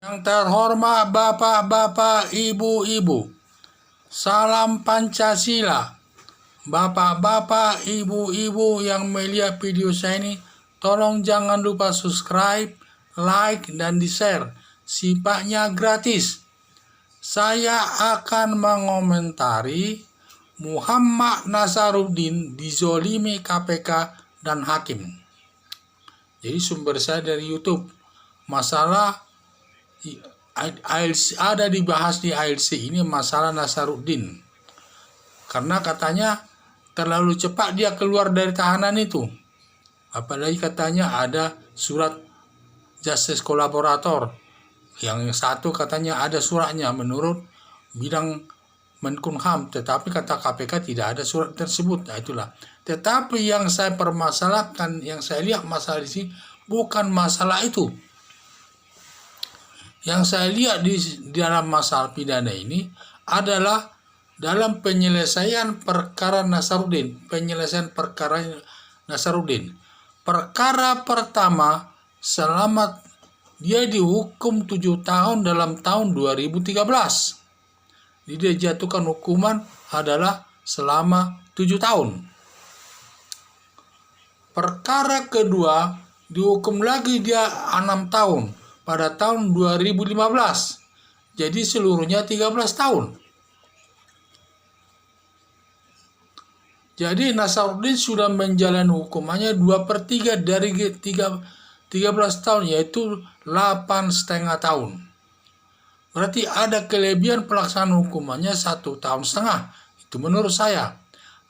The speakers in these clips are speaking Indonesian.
Yang terhormat bapak-bapak, ibu-ibu, salam Pancasila. Bapak-bapak, ibu-ibu yang melihat video saya ini, tolong jangan lupa subscribe, like, dan di-share. Sifatnya gratis. Saya akan mengomentari Muhammad Nasaruddin dizolimi KPK dan hakim. Jadi sumber saya dari YouTube. Masalah ada dibahas di ALC ini masalah Nasaruddin. Karena katanya terlalu cepat dia keluar dari tahanan itu. Apalagi katanya ada surat justice kolaborator. Yang satu katanya ada suratnya menurut bidang Menkumham, tetapi kata KPK tidak ada surat tersebut. Nah, itulah. Tetapi yang saya permasalahkan, yang saya lihat masalah di sini bukan masalah itu. Yang saya lihat di dalam masalah pidana ini adalah dalam penyelesaian perkara Nasaruddin. Perkara pertama, selama dia dihukum 7 tahun dalam tahun 2013. Dia jatuhkan hukuman adalah selama 7 tahun. Perkara kedua, dihukum lagi dia 6 tahun pada tahun 2015. Jadi seluruhnya 13 tahun. Jadi Nasaruddin sudah menjalani hukumannya 2/3 dari 13 tahun, yaitu 8,5 tahun. Berarti ada kelebihan pelaksanaan hukumannya 1,5 tahun. Itu menurut saya.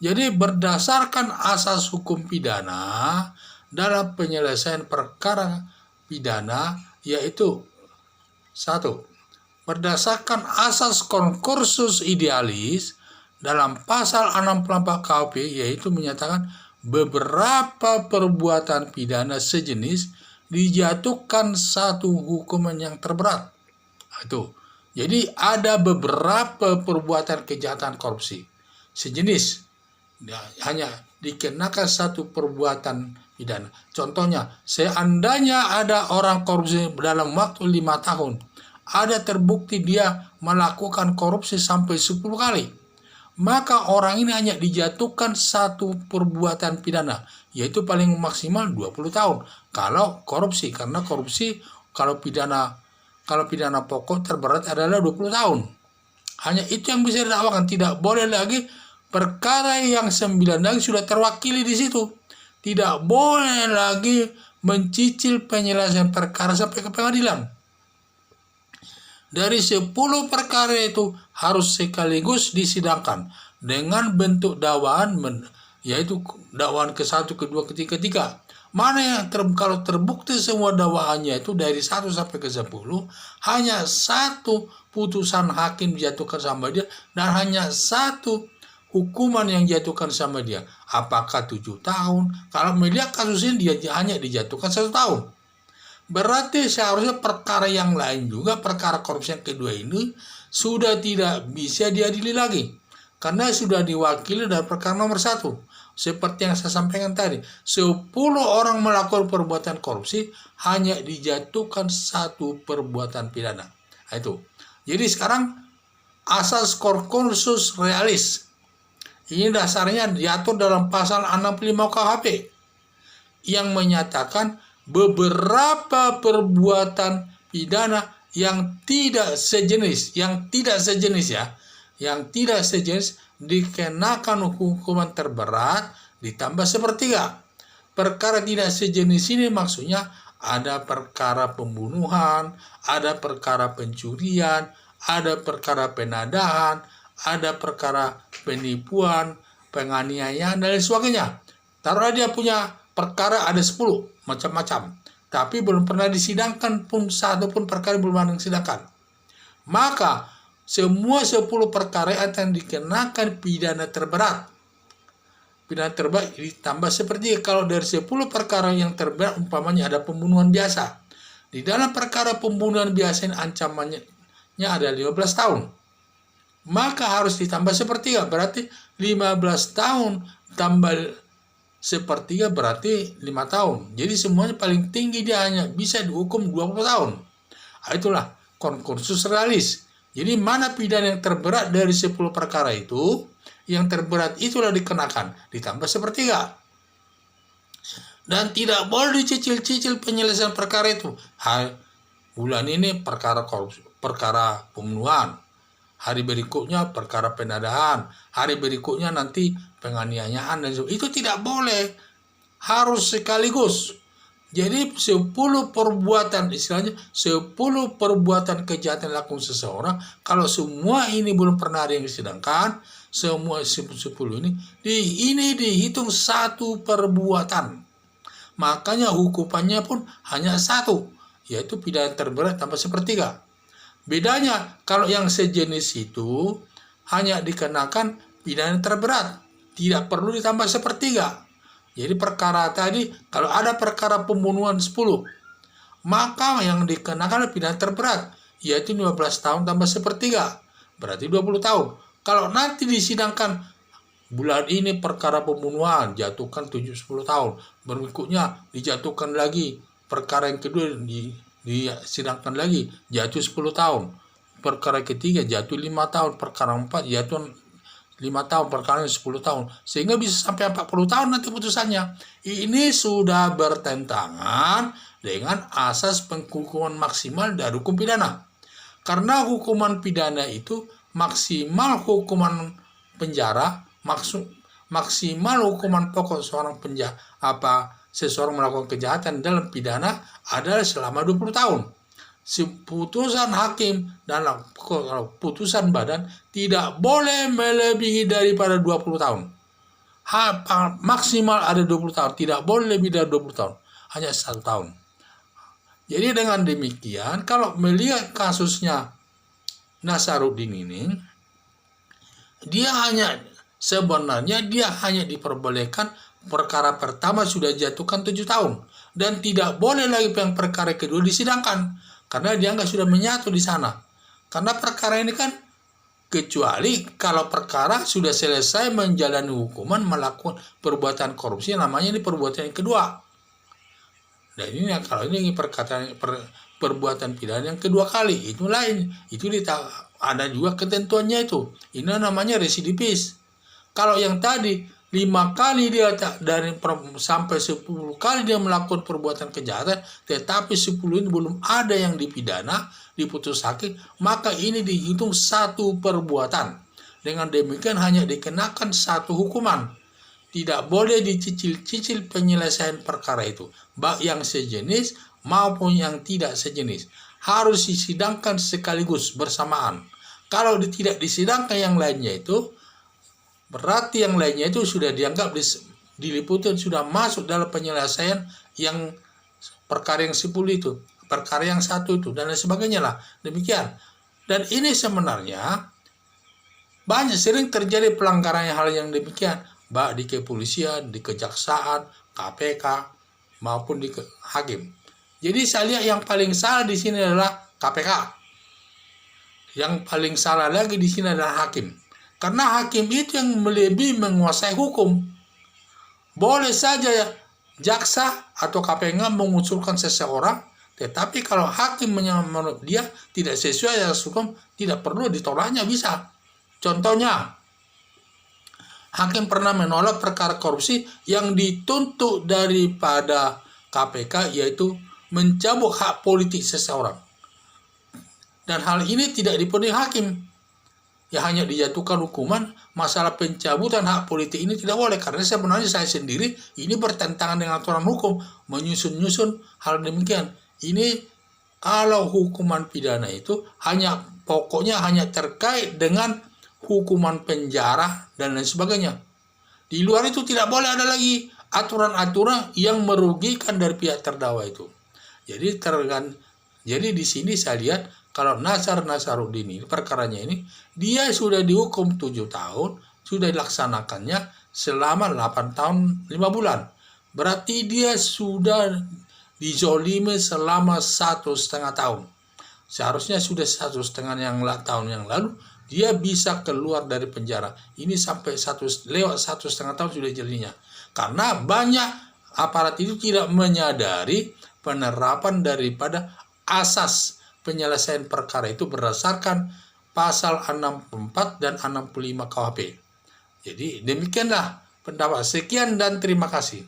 Jadi berdasarkan asas hukum pidana dalam penyelesaian perkara pidana, yaitu 1. Berdasarkan asas concursus idealis dalam pasal 64 KUP, yaitu menyatakan beberapa perbuatan pidana sejenis dijatuhkan satu hukuman yang terberat. Itu. Jadi ada beberapa perbuatan kejahatan korupsi sejenis hanya dikenakan satu perbuatan pidana. Contohnya, seandainya ada orang korupsi dalam waktu 5 tahun, ada terbukti dia melakukan korupsi sampai 10 kali, maka orang ini hanya dijatuhkan satu perbuatan pidana, yaitu paling maksimal 20 tahun. Kalau korupsi, karena korupsi kalau pidana pokok terberat adalah 20 tahun. Hanya itu yang bisa didakwakan. Tidak boleh lagi perkara yang 9 lagi sudah terwakili di situ. Tidak boleh lagi mencicil penyelesaian perkara sampai ke pengadilan. Dari 10 perkara itu harus sekaligus disidangkan dengan bentuk dakwaan, yaitu dakwaan ke-1, ke-2, ke-3. Mana yang kalau terbukti semua dakwaannya itu dari 1 sampai ke 10, hanya satu putusan hakim dijatuhkan sama dia dan hanya satu hukuman yang dijatuhkan sama dia. Apakah 7 tahun? Kalau melihat kasus ini dia hanya dijatuhkan 1 tahun. Berarti seharusnya perkara yang lain juga, perkara korupsi yang kedua ini sudah tidak bisa diadili lagi. Karena sudah diwakili dari perkara nomor 1. Seperti yang saya sampaikan tadi, 10 orang melakukan perbuatan korupsi hanya dijatuhkan satu perbuatan pidana. Nah, itu. Jadi sekarang asas concursus realis. Ini dasarnya diatur dalam pasal 65 KUHP yang menyatakan beberapa perbuatan pidana yang tidak sejenis dikenakan hukuman terberat ditambah 1/3. Perkara tidak sejenis ini maksudnya ada perkara pembunuhan, ada perkara pencurian, ada perkara penadahan, ada perkara penipuan, penganiayaan, dan lain sebagainya. Taruhlah dia punya perkara ada 10 macam-macam, tapi belum pernah disidangkan pun satu pun perkara belum ada disidangkan. Maka semua 10 perkara akan dikenakan pidana terberat. Pidana terberat ditambah seperti kalau dari 10 perkara yang terberat umpamanya ada pembunuhan biasa. Di dalam perkara pembunuhan biasa ini ancamannya ada 15 tahun. Maka harus ditambah 1/3, berarti 15 tahun tambah 1/3 berarti 5 tahun. Jadi semuanya paling tinggi dia hanya bisa dihukum 20 tahun. Itulah. concursus realis. Jadi mana pidana yang terberat dari 10 perkara itu, yang terberat itulah dikenakan, ditambah sepertiga. Dan tidak boleh dicicil-cicil penyelesaian perkara itu. Bulan ini perkara korupsi, perkara pembunuhan. Hari berikutnya perkara penadahan. Hari berikutnya nanti penganiayaan dan itu tidak boleh. Harus sekaligus. Jadi 10 perbuatan, istilahnya 10 perbuatan kejahatan yang dilakukan seseorang, kalau semua ini belum pernah ada yang disidangkan, semua 10 ini dihitung satu perbuatan. Makanya hukumannya pun hanya satu, yaitu pidana terberat tambah sepertiga. Bedanya kalau yang sejenis itu hanya dikenakan pidana terberat, tidak perlu ditambah sepertiga. Jadi perkara tadi, kalau ada perkara pembunuhan 10, maka yang dikenakan pidana terberat, yaitu 15 tahun tambah sepertiga, berarti 20 tahun. Kalau nanti disidangkan, bulan ini perkara pembunuhan, jatuhkan 7-10 tahun. Berikutnya dijatuhkan lagi, perkara yang kedua disidangkan lagi, jatuh 10 tahun. Perkara ketiga jatuh 5 tahun, perkara 4 jatuh 5 tahun, perkara 10 tahun, sehingga bisa sampai 40 tahun nanti putusannya. Ini sudah bertentangan dengan asas penghukuman maksimal dari hukum pidana. Karena hukuman pidana itu maksimal hukuman penjara, maksimal hukuman pokok seseorang melakukan kejahatan dalam pidana adalah selama 20 tahun. Putusan hakim dalam putusan badan tidak boleh melebihi daripada 20 tahun. Maksimal ada 20 tahun, tidak boleh lebih dari 20 tahun, hanya 1 tahun. Jadi dengan demikian, kalau melihat kasusnya Nasaruddin ini, sebenarnya dia hanya diperbolehkan perkara pertama sudah jatuhkan 7 tahun, dan tidak boleh lagi yang perkara kedua disidangkan. Karena dia nggak sudah menyatu di sana. Karena perkara ini kan, kecuali kalau perkara sudah selesai menjalani hukuman melakukan perbuatan korupsi, namanya ini perbuatan yang kedua. Dan ini kalau ini perbuatan pidana yang kedua kali, itu lain. Itu ada juga ketentuannya itu. Ini namanya residivis. Kalau yang tadi 5 kali dia sampai 10 kali dia melakukan perbuatan kejahatan, tetapi 10 ini belum ada yang dipidana, diputus hakim, maka ini dihitung satu perbuatan. Dengan demikian hanya dikenakan satu hukuman. Tidak boleh dicicil-cicil penyelesaian perkara itu, baik yang sejenis maupun yang tidak sejenis. Harus disidangkan sekaligus bersamaan. Kalau tidak disidangkan yang lainnya itu, berarti yang lainnya itu sudah dianggap diliputi, sudah masuk dalam penyelesaian yang perkara yang 10 itu, perkara yang 1 itu, dan lain sebagainya lah. Demikian. Dan ini sebenarnya sering terjadi pelanggaran hal yang demikian, baik di kepolisian, di kejaksaan, KPK, maupun di hakim. Jadi saya lihat yang paling salah di sini adalah KPK. Yang paling salah lagi di sini adalah hakim. Karena hakim itu yang lebih menguasai hukum. Boleh saja jaksa atau KPK mengusulkan seseorang, tetapi kalau hakim menurut dia tidak sesuai dengan hukum, tidak perlu ditolaknya, bisa. Contohnya, hakim pernah menolak perkara korupsi yang dituntut daripada KPK, yaitu mencabut hak politik seseorang. Dan hal ini tidak dipenuhi hakim. Ya hanya dijatuhkan hukuman, masalah pencabutan hak politik ini tidak boleh. Karena sebenarnya saya sendiri ini bertentangan dengan aturan hukum, menyusun-nyusun hal demikian. Ini kalau hukuman pidana itu pokoknya hanya terkait dengan hukuman penjara dan lain sebagainya. Di luar itu tidak boleh ada lagi aturan-aturan yang merugikan dari pihak terdakwa itu. Jadi di sini saya lihat kalau Nasaruddin ini perkaranya ini, dia sudah dihukum 7 tahun, sudah dilaksanakannya selama 8 tahun 5 bulan. Berarti dia sudah dizolimi selama 1,5 tahun. Seharusnya sudah 1,5 tahun yang lalu dia bisa keluar dari penjara. Ini sampai lewat 1,5 tahun sudah jadinya. Karena banyak aparat itu tidak menyadari penerapan daripada asas penyelesaian perkara itu berdasarkan pasal 64 dan 65 KUHP. Jadi demikianlah pendapat. Sekian dan terima kasih.